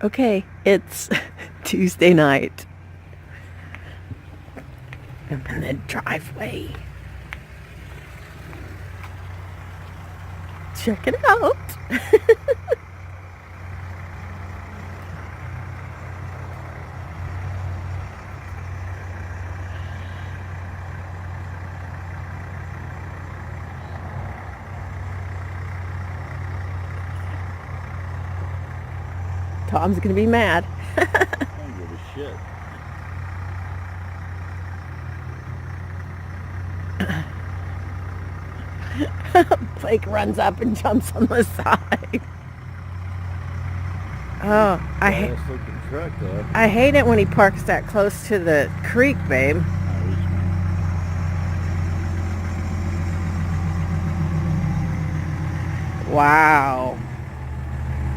Okay, it's Tuesday night. I'm in the driveway. Check it out. Tom's gonna be mad. I don't give a shit. Blake runs up and jumps on the side. Oh, Badass looking truck though. I hate it when he parks that close to the creek, babe. Wow.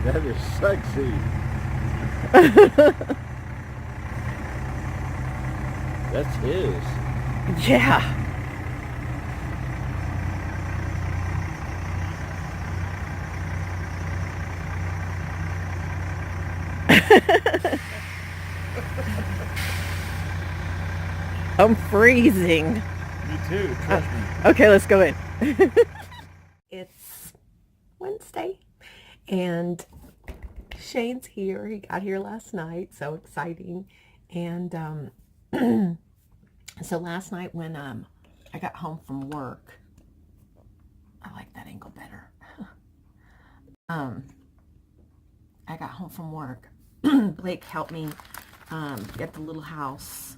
That is sexy. That's his. Yeah. I'm freezing. Me too, trust me. Okay, let's go in. It's Wednesday and Shane's here. He got here last night, so exciting. And so last night when I got home from work, I like that angle better. I got home from work. Blake helped me get the little house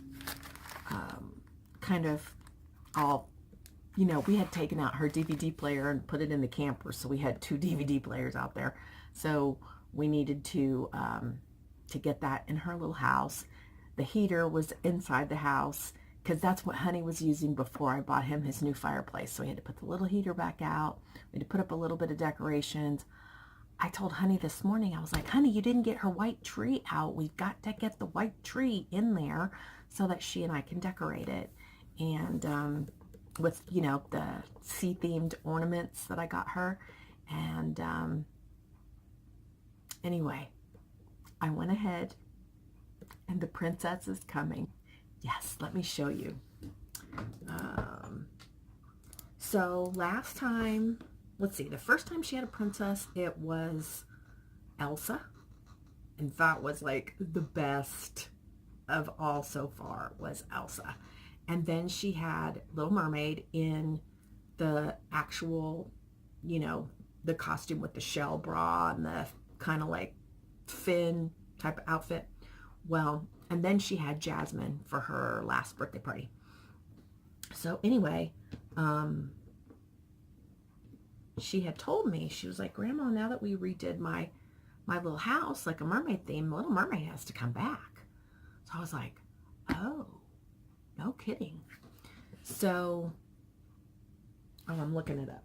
kind of all, you know, we had taken out her DVD player and put it in the camper, so we had 2 DVD players out there. So we needed to get that in her little house. The heater was inside the house because that's what Honey was using before I bought him his new fireplace. So we had to put the little heater back out. We had to put up a little bit of decorations. I told Honey this morning, I was like, Honey, you didn't get her white tree out. We've got to get the white tree in there so that she and I can decorate it. And with, you know, the sea-themed ornaments that I got her. And anyway, I went ahead and the princess is coming. Yes, let me show you. So last time, let's see, the first time she had a princess, it was Elsa. And that was like the best of all so far was Elsa. And then she had Little Mermaid in the actual, you know, the costume with the shell bra and the kind of like fin type of outfit. Well, and then she had Jasmine for her last birthday party. So anyway, she had told me, she was like, Grandma, now that we redid my little house, like a mermaid theme, Little Mermaid has to come back. So I was like, oh, no kidding. So, oh, I'm looking it up.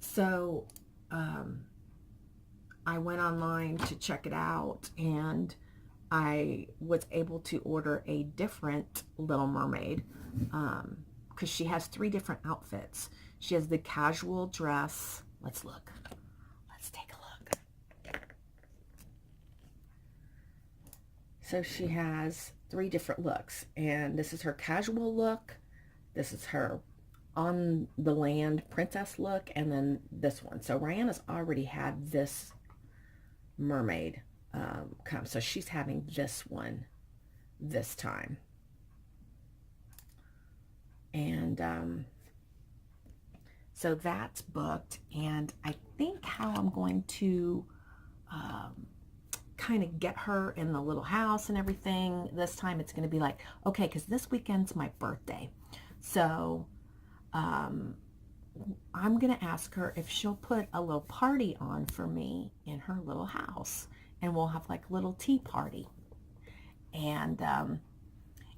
So, I went online to check it out and I was able to order a different Little Mermaid because she has 3 different outfits. She has the casual dress. Let's look. Let's take a look. So she has 3 different looks, and this is her casual look. This is her on the land princess look, and then this one. So Rihanna's already had this mermaid come, so she's having this one this time. And so that's booked, and I think how I'm going to kind of get her in the little house and everything this time, it's going to be like, okay, because this weekend's my birthday, so I'm going to ask her if she'll put a little party on for me in her little house, and we'll have like a little tea party, and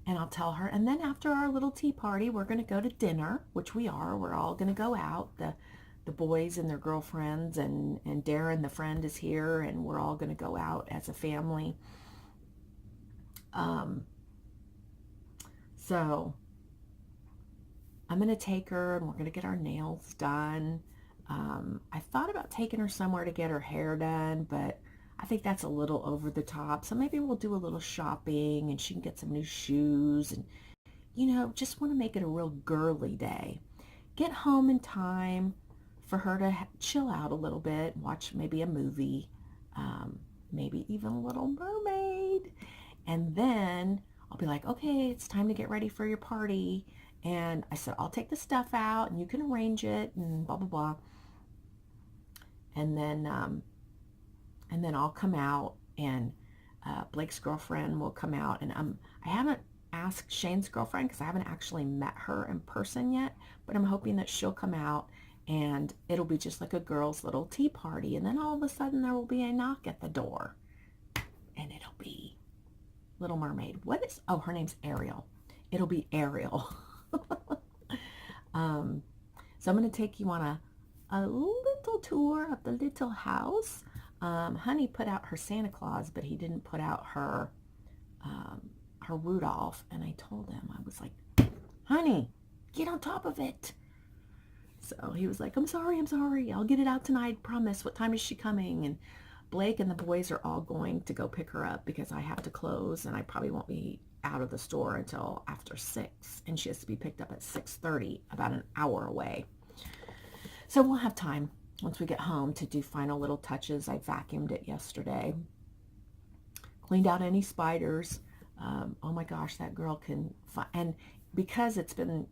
I'll tell her, and then after our little tea party, we're going to go to dinner, which we are. We're all going to go out. The boys and their girlfriends, and Darren, the friend, is here, and we're all going to go out as a family. So I'm going to take her, and we're going to get our nails done. I thought about taking her somewhere to get her hair done, but I think that's a little over the top. So maybe we'll do a little shopping and she can get some new shoes and, just want to make it a real girly day. Get home in time for her to chill out a little bit, watch maybe a movie, maybe even Little Mermaid. And then I'll be like, okay, it's time to get ready for your party. And I said, I'll take the stuff out and you can arrange it and blah, blah, blah. And then I'll come out and Blake's girlfriend will come out. And I haven't asked Shane's girlfriend because I haven't actually met her in person yet, but I'm hoping that she'll come out and it'll be just like a girls' little tea party. And then all of a sudden there will be a knock at the door and it'll be Little Mermaid. Oh, her name's Ariel. It'll be Ariel. So I'm going to take you on a little tour of the little house. Honey put out her Santa Claus, but he didn't put out her Rudolph. And I told him, I was like, honey, get on top of it. So he was like, I'm sorry. I'll get it out tonight, promise. What time is she coming? And Blake and the boys are all going to go pick her up because I have to close and I probably won't be out of the store until after 6. And she has to be picked up at 6:30, about an hour away. So we'll have time once we get home to do final little touches. I vacuumed it yesterday. Cleaned out any spiders. Oh my gosh, that girl can find. And because it's been,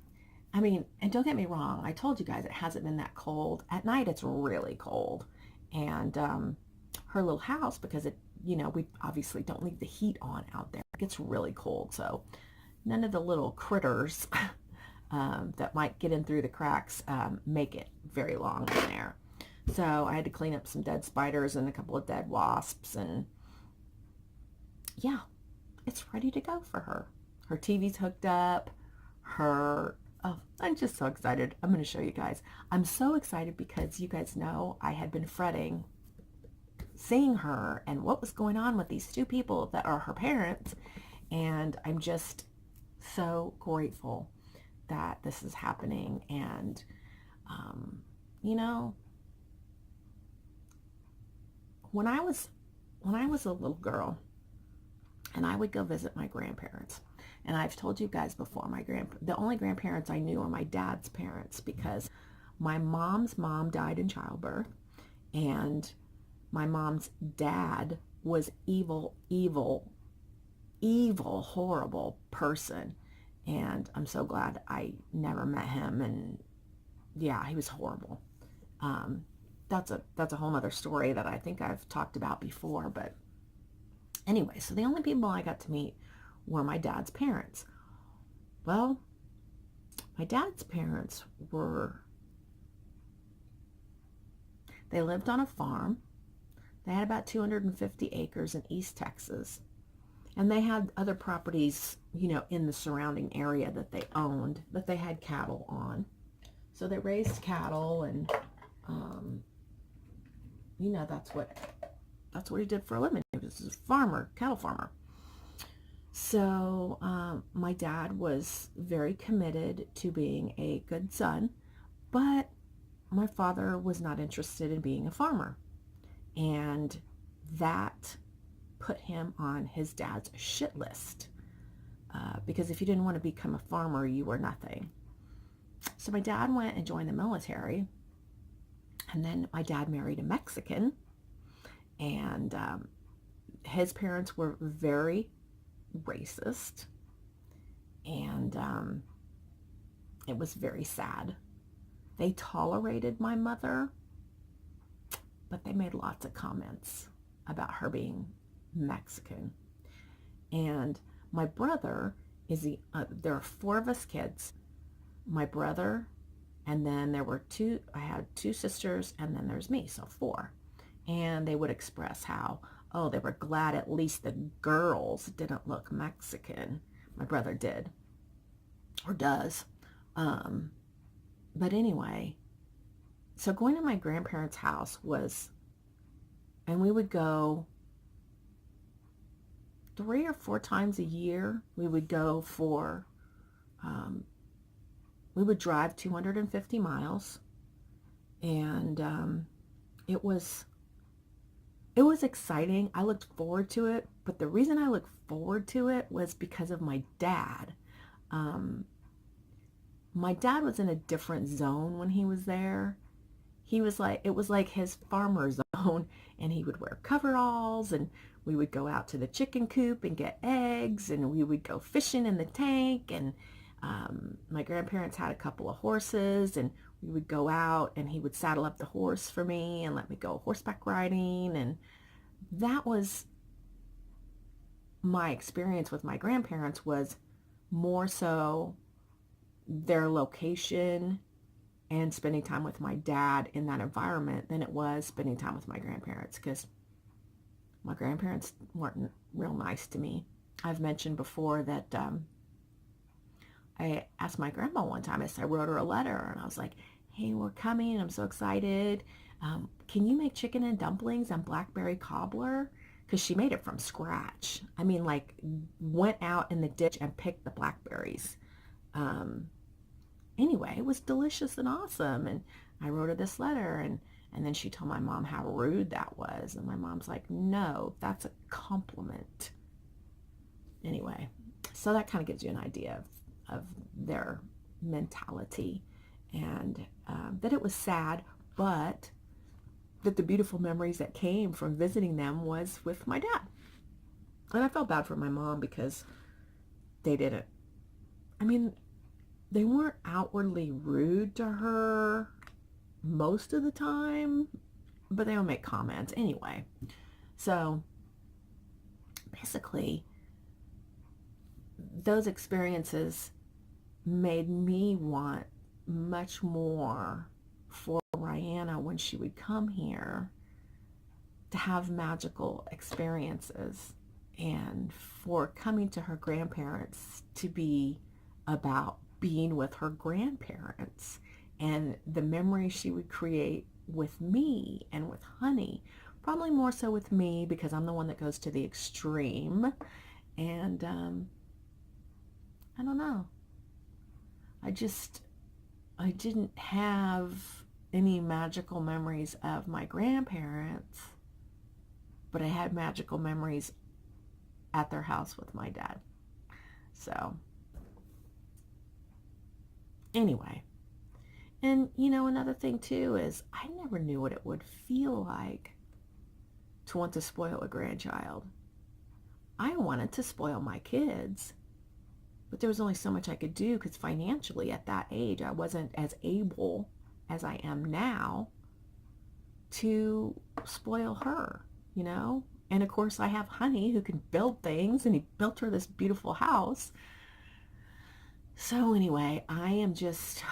and don't get me wrong, I told you guys it hasn't been that cold. At night it's really cold. And her little house, because we obviously don't leave the heat on out there. It gets really cold. So none of the little critters that might get in through the cracks make it very long in there. So I had to clean up some dead spiders and a couple of dead wasps, and yeah, it's ready to go for her. Her TV's hooked up. I'm just so excited. I'm going to show you guys. I'm so excited because you guys know I had been fretting seeing her and what was going on with these two people that are her parents, and I'm just so grateful that this is happening. And when I was a little girl and I would go visit my grandparents, and I've told you guys before, the only grandparents I knew are my dad's parents, because my mom's mom died in childbirth, and my mom's dad was evil, horrible person. And I'm so glad I never met him. And yeah, he was horrible. That's a whole other story that I think I've talked about before. But anyway, so the only people I got to meet were my dad's parents. Well, my dad's parents they lived on a farm. They had about 250 acres in East Texas. And they had other properties, in the surrounding area that they owned, that they had cattle on. So they raised cattle, and, that's what he did for a living. He was a farmer, cattle farmer. So my dad was very committed to being a good son, but my father was not interested in being a farmer. And that put him on his dad's shit list. Because if you didn't want to become a farmer, you were nothing. So my dad went and joined the military. And then my dad married a Mexican. And his parents were very racist. And it was very sad. They tolerated my mother, but they made lots of comments about her being Mexican. And my brother is there are 4 of us kids. My brother, and then I had 2 sisters, and then there's me, so 4. And they would express how, they were glad at least the girls didn't look Mexican. My brother did, or does. But anyway, so going to my grandparents' house and we would go 3 or 4 times a year. We would go we would drive 250 miles, And it was it was exciting. I looked forward to it, but the reason I looked forward to it was because of my dad. Um, my dad was in a different zone when he was there. He was like, it was like his farmer zone, and he would wear coveralls, and we would go out to the chicken coop and get eggs, and we would go fishing in the tank. And my grandparents had a couple of horses, and we would go out, and he would saddle up the horse for me and let me go horseback riding. And that was my experience with my grandparents, was more so their location and spending time with my dad in that environment than it was spending time with my grandparents, because my grandparents weren't real nice to me. I've mentioned before that I asked my grandma one time, I wrote her a letter, and I was like, hey, we're coming, I'm so excited. Can you make chicken and dumplings and blackberry cobbler? Because she made it from scratch. I mean, like, went out in the ditch and picked the blackberries. Anyway, it was delicious and awesome. And I wrote her this letter, and then she told my mom how rude that was. And my mom's like, no, that's a compliment. Anyway, so that kind of gives you an idea of their mentality, and that it was sad, but that the beautiful memories that came from visiting them was with my dad. And I felt bad for my mom because they didn't, I mean, they weren't outwardly rude to her most of the time, but they would make comments anyway. So basically, those experiences made me want much more for Rihanna when she would come here to have magical experiences, and for coming to her grandparents to be about being with her grandparents, and the memories she would create with me and with Honey, probably more so with me because I'm the one that goes to the extreme. And I don't know, I didn't have any magical memories of my grandparents, but I had magical memories at their house with my dad. So anyway, and another thing too is I never knew what it would feel like to want to spoil a grandchild. I wanted to spoil my kids, but there was only so much I could do because financially at that age I wasn't as able as I am now to spoil her, And of course I have Honey who can build things, and he built her this beautiful house. So anyway, I am just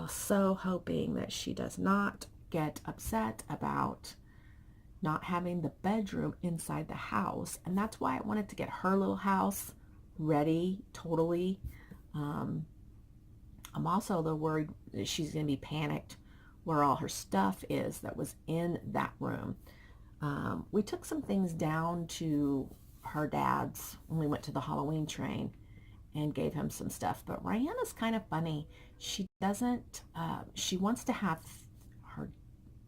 so hoping that she does not get upset about not having the bedroom inside the house. And that's why I wanted to get her little house ready totally. I'm also though worried that she's going to be panicked where all her stuff is that was in that room. We took some things down to her dad's when we went to the Halloween train and gave him some stuff. But Rihanna's kind of funny. She doesn't, she wants to have her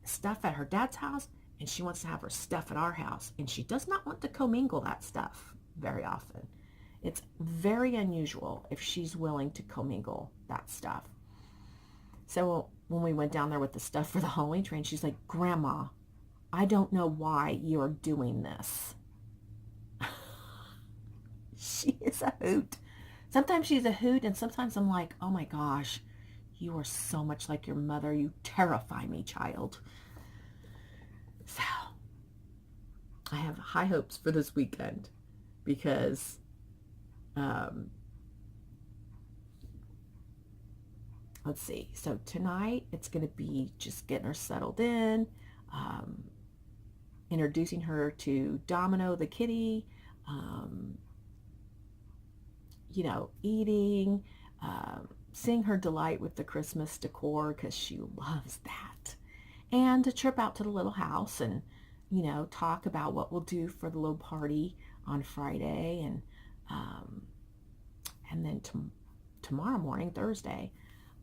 stuff at her dad's house, and she wants to have her stuff at our house. And she does not want to commingle that stuff very often. It's very unusual if she's willing to commingle that stuff. So when we went down there with the stuff for the Halloween train, she's like, Grandma, I don't know why you're doing this. She is a hoot. Sometimes she's a hoot, and sometimes I'm like, oh my gosh, you are so much like your mother. You terrify me, child. So I have high hopes for this weekend because let's see. So tonight it's going to be just getting her settled in, introducing her to Domino the kitty, eating, seeing her delight with the Christmas decor because she loves that, and a trip out to the little house and, talk about what we'll do for the little party on Friday. And then tomorrow morning, Thursday,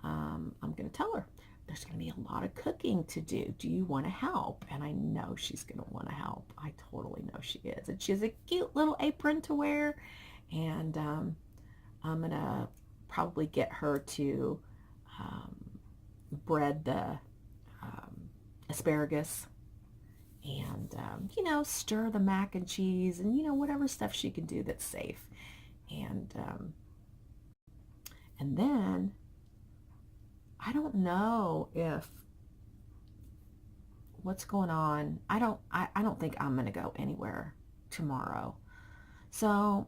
I'm going to tell her. there's going to be a lot of cooking to do. Do you want to help? And I know she's going to want to help. I totally know she is. And she has a cute little apron to wear. And I'm going to probably get her to bread the asparagus and, you know, stir the mac and cheese and, you know, whatever stuff she can do that's safe. And then I don't know if what's going on. I don't think I'm going to go anywhere tomorrow. So,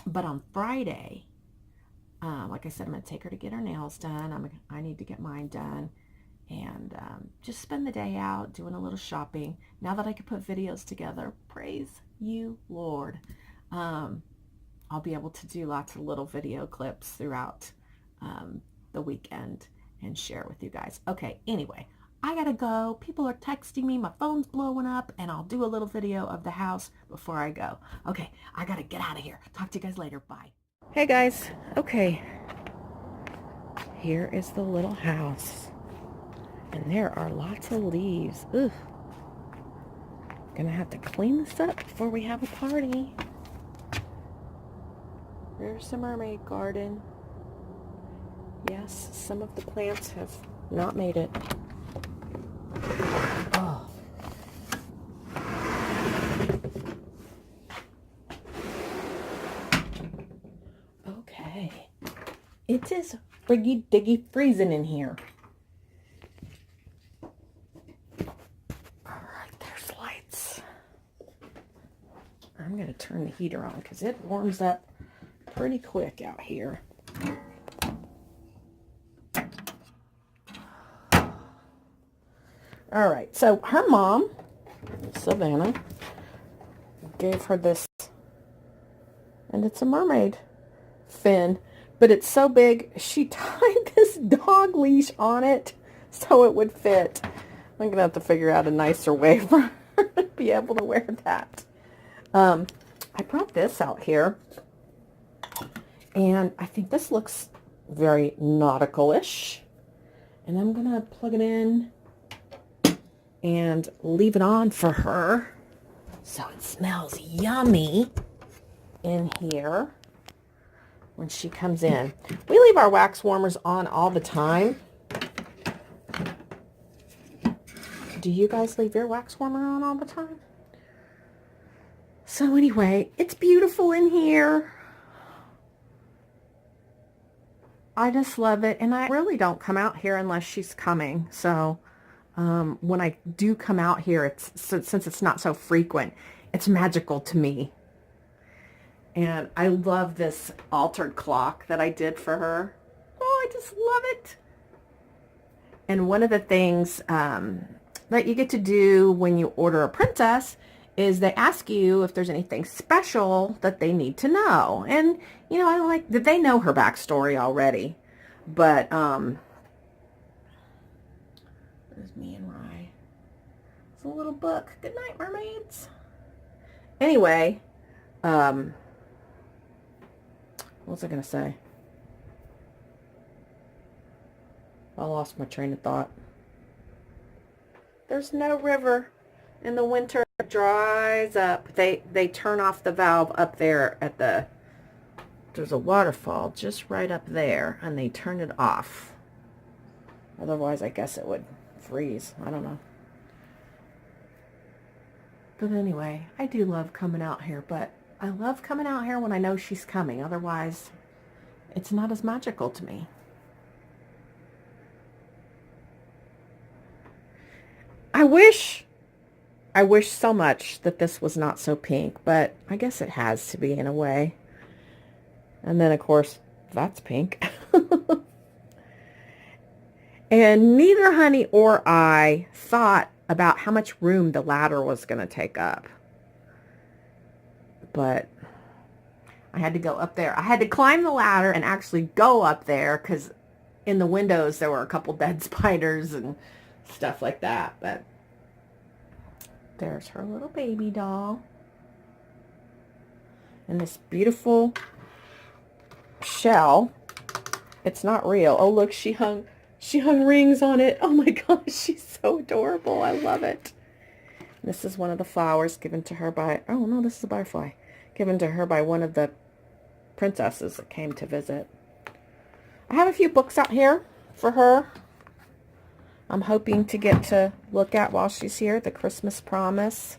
but on Friday, like I said, I'm going to take her to get her nails done. I need to get mine done and just spend the day out doing a little shopping. Now that I can put videos together, praise you, Lord. I'll be able to do lots of little video clips throughout the weekend and share with you guys. Okay, anyway, I gotta go. People are texting me, my phone's blowing up, and I'll do a little video of the house before I go. Okay, I gotta get out of here. Talk to you guys later. Bye. Hey guys, okay. Here is the little house. And there are lots of leaves. Ugh. Gonna have to clean this up before we have a party. There's the mermaid garden. Yes, some of the plants have not made it. Oh. Okay. It is friggy diggy freezing in here. Alright, there's lights. I'm going to turn the heater on because it warms up pretty quick out here. All right, so her mom, Savannah, gave her this, and it's a mermaid fin, but it's so big, she tied this dog leash on it so it would fit. I'm going to have to figure out a nicer way for her to be able to wear that. I brought this out here. And I think this looks very nautical-ish. And I'm going to plug it in and leave it on for her. So it smells yummy in here when she comes in. We leave our wax warmers on all the time. Do you guys leave your wax warmer on all the time? So anyway, it's beautiful in here. I just love it, and I really don't come out here unless she's coming. So when I do come out here, since it's not so frequent, it's magical to me. And I love this altered clock that I did for her. Oh, I just love it. And one of the things that you get to do when you order a princess is they ask you if there's anything special that they need to know. And, you know, I like that they know her backstory already. But, there's me and Rye. It's a little book. Good night, mermaids. Anyway, what was I going to say? I lost my train of thought. There's no river. In the winter, it dries up. They turn off the valve up there at there's a waterfall just right up there, and they turn it off. Otherwise, I guess it would freeze. I don't know. But anyway, I do love coming out here, but I love coming out here when I know she's coming. Otherwise, it's not as magical to me. I wish so much that this was not so pink, but I guess it has to be in a way. And then, of course, that's pink. And neither Honey or I thought about how much room the ladder was going to take up. But I had to go up there. I had to climb the ladder and actually go up there because in the windows there were a couple dead spiders and stuff like that. But there's her little baby doll. And this beautiful shell. It's not real. Oh, look, she hung She hung rings on it. Oh my gosh, she's so adorable. I love it. This is one of the flowers given to her by, oh no, this is a butterfly. Given to her by one of the princesses that came to visit. I have a few books out here for her. I'm hoping to get to look at while she's here. The Christmas Promise.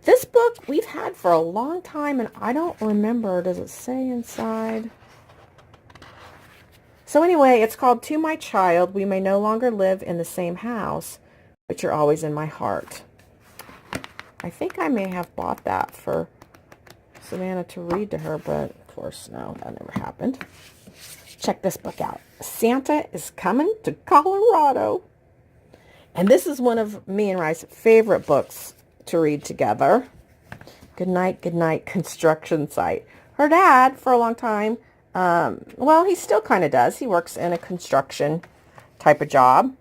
This book we've had for a long time, and I don't remember. Does it say inside? So anyway, it's called To My Child. We may no longer live in the same house, but you're always in my heart. I think I may have bought that for Savannah to read to her, but of course, no, that never happened. Check this book out. Santa is Coming to Colorado. And this is one of me and Rye's favorite books to read together. Good night, construction site. Her dad, for a long time, well, he still kind of does. He works in a construction type of job.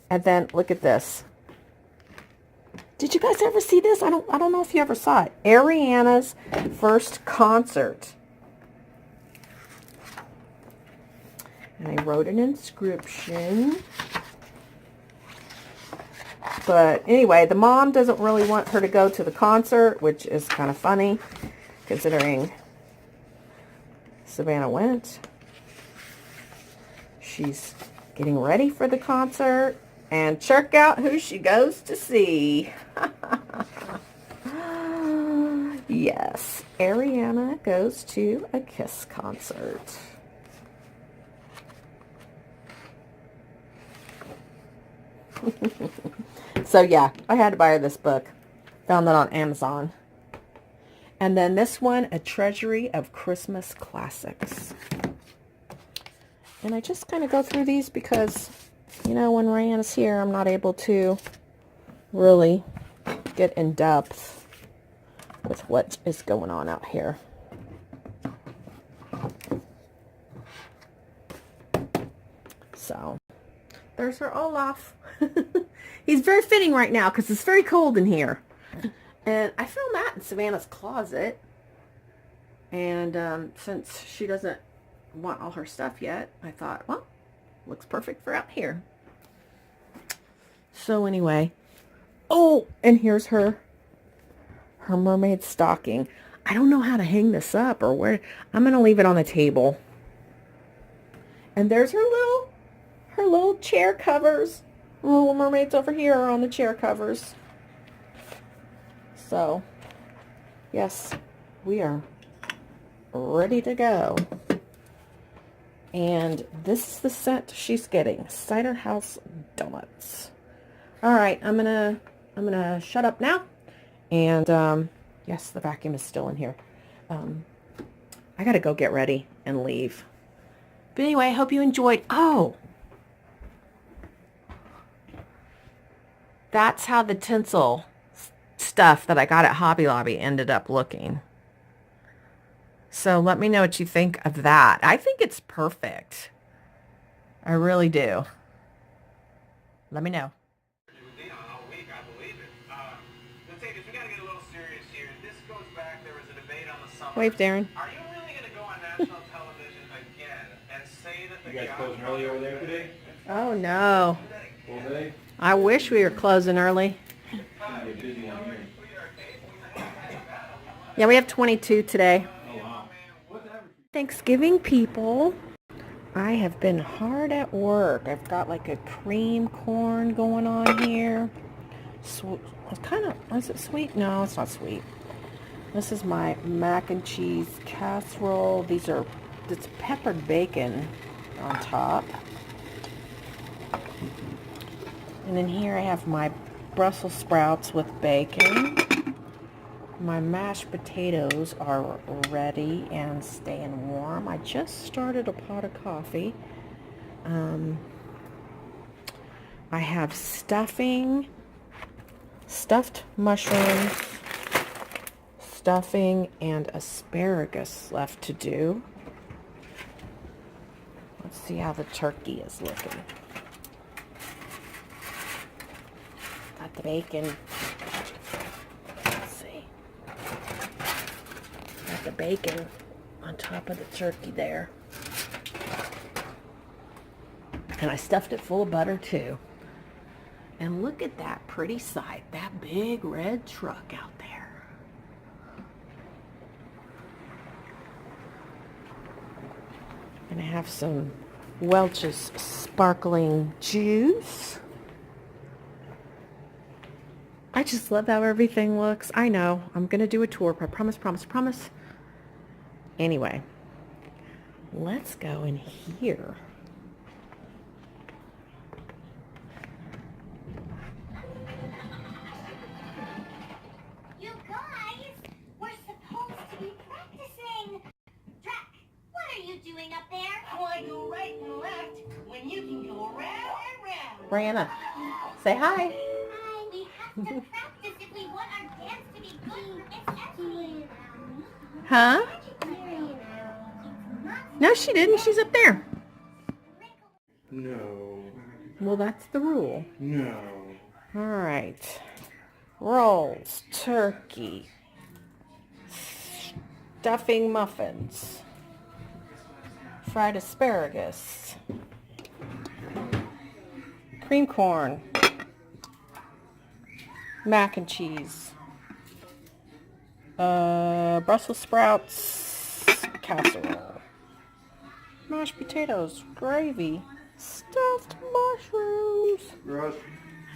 And then look at this. Did you guys ever see this? I don't know if you ever saw it. Ariana's first concert. And I wrote an inscription. But anyway, the mom doesn't really want her to go to the concert, which is kind of funny, considering Savannah went. She's getting ready for the concert. And check out who she goes to see. Yes, Ariana goes to a Kiss concert. So yeah, I had to buy her this book. Found that on Amazon. And then this one, A Treasury of Christmas Classics. And I just kind of go through these because, you know, when Ryan's here, I'm not able to really get in depth with what is going on out here. So, there's her Olaf. He's very fitting right now because it's very cold in here. And I found that in Savannah's closet. And since she doesn't want all her stuff yet, I thought, well, looks perfect for out here. So anyway. Oh, and here's her mermaid stocking. I don't know how to hang this up or where. I'm going to leave it on the table. And there's her little chair covers. Little mermaids over here are on the chair covers. So, yes, we are ready to go. And this is the scent she's getting. Cider House Donuts. All right, I'm gonna shut up now. And yes, the vacuum is still in here. I gotta go get ready and leave. But anyway, I hope you enjoyed. Oh, that's how the tinsel stuff that I got at Hobby Lobby ended up looking. So let me know what you think of that. I think it's perfect. I really do. Let me know. Wave, Darren. Are you really going to go on national television again and say that the You guys closing early over there today? Oh, no. Full day? I wish we were closing early. Get busy on here. Yeah, we have 22 today. Oh, wow. Thanksgiving, people. I have been hard at work. I've got like a cream corn going on here. It's kind of, is it sweet? No, it's not sweet. This is my mac and cheese casserole. It's peppered bacon on top. And then here I have my Brussels sprouts with bacon. My mashed potatoes are ready and staying warm. I just started a pot of coffee. I have stuffing, stuffed mushrooms, stuffing, and asparagus left to do. Let's see how the turkey is looking. Got the bacon. Let's see. Got the bacon on top of the turkey there. And I stuffed it full of butter too. And look at that pretty sight, that big red truck out there. Gonna have some Welch's sparkling juice. I just love how everything looks. I know, I'm gonna do a tour, but I promise. Anyway, let's go in here. You guys, we're supposed to be practicing. Drac, what are you doing up there? Why go right and left when you can go round and round? Brianna, say hi. Hi, we have to practice if we want our dance to be good. It's actually... Huh? No, she didn't. She's up there. No. Well, that's the rule. No. All right. Rolls, turkey, stuffing muffins, fried asparagus, cream corn, mac and cheese, Brussels sprouts, casserole, mashed potatoes, gravy, stuffed mushrooms. Rose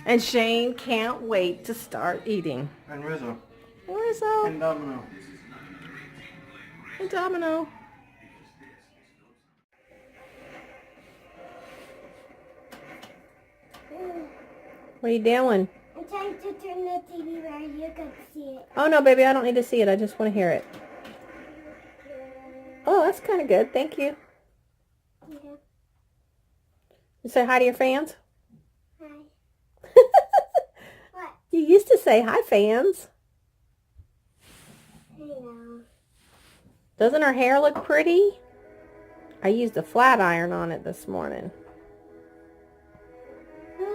And Shane can't wait to start eating. and Rizzo Rizzo and Domino. and Domino. What are you doing? I'm trying to turn the TV where you can see it. Oh no, baby, I don't need to see it. I just want to hear it. Oh, that's kind of good. Thank you. Yeah. You say hi to your fans? Hi. What? You used to say hi, fans. I know. Doesn't her hair look pretty? I used a flat iron on it this morning. Who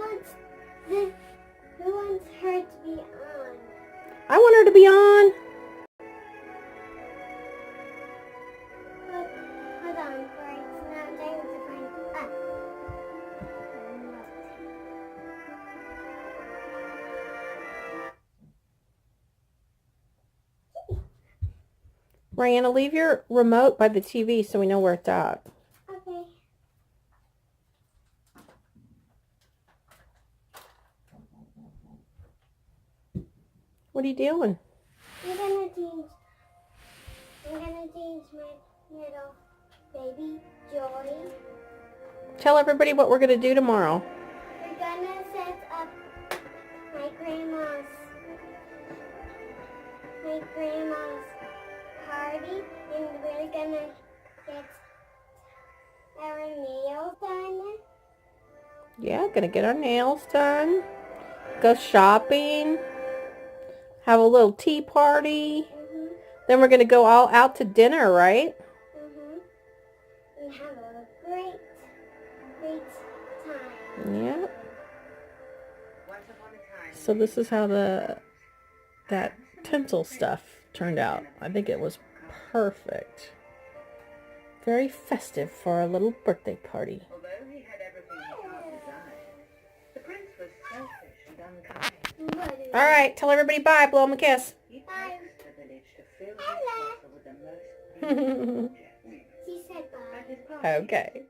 wants her to be on? I want her to be on. Hold on, right? Now I'm trying to find... Ah. Brianna, leave your remote by the TV so we know where it's at. Okay. What are you doing? I'm gonna change my little baby Joy. Tell everybody what we're going to do tomorrow. We're gonna set up my grandma's party, and we're gonna get our nails done. Yeah, going to get our nails done. Go shopping. Have a little tea party. Mhm. Then we're going to go all out to dinner, right? Mhm. And have a great time. Yeah. Once upon a time, So this is how that tinsel stuff turned out. I think it was perfect. Very festive for a little birthday party. although he had everything his heart desired, the prince was selfish and unkind. All right, tell everybody bye. Blow them a kiss. He purposed the village to fill his castle with the most beautiful objects. She said bye. But his party Okay.